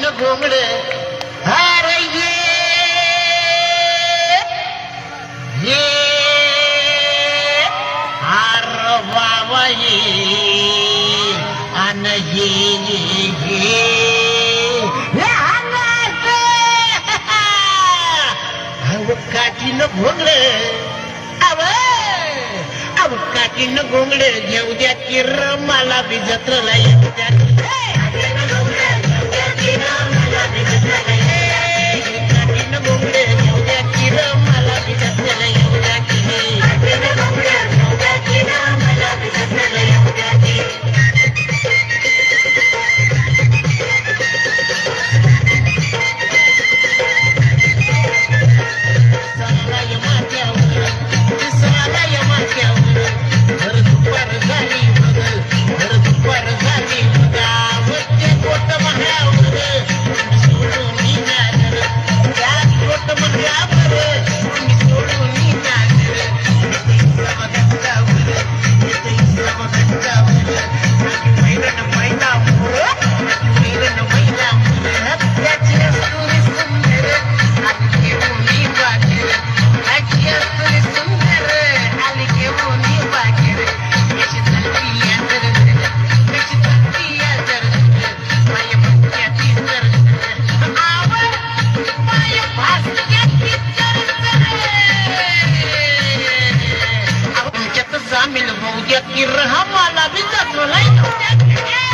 काठीनं घोंगड अरे ये आर बाबा ये अन ये काठीनं घोंगड अव काठीनं घोंगड घेऊ द्या किर मला बी जत्रला येऊ द्या काठीनं घोंगड घेऊ द्या किर मला बी जत्रला येऊ द्या सामील होऊ द्या की रहा मला बी जत्रेला येऊ द्या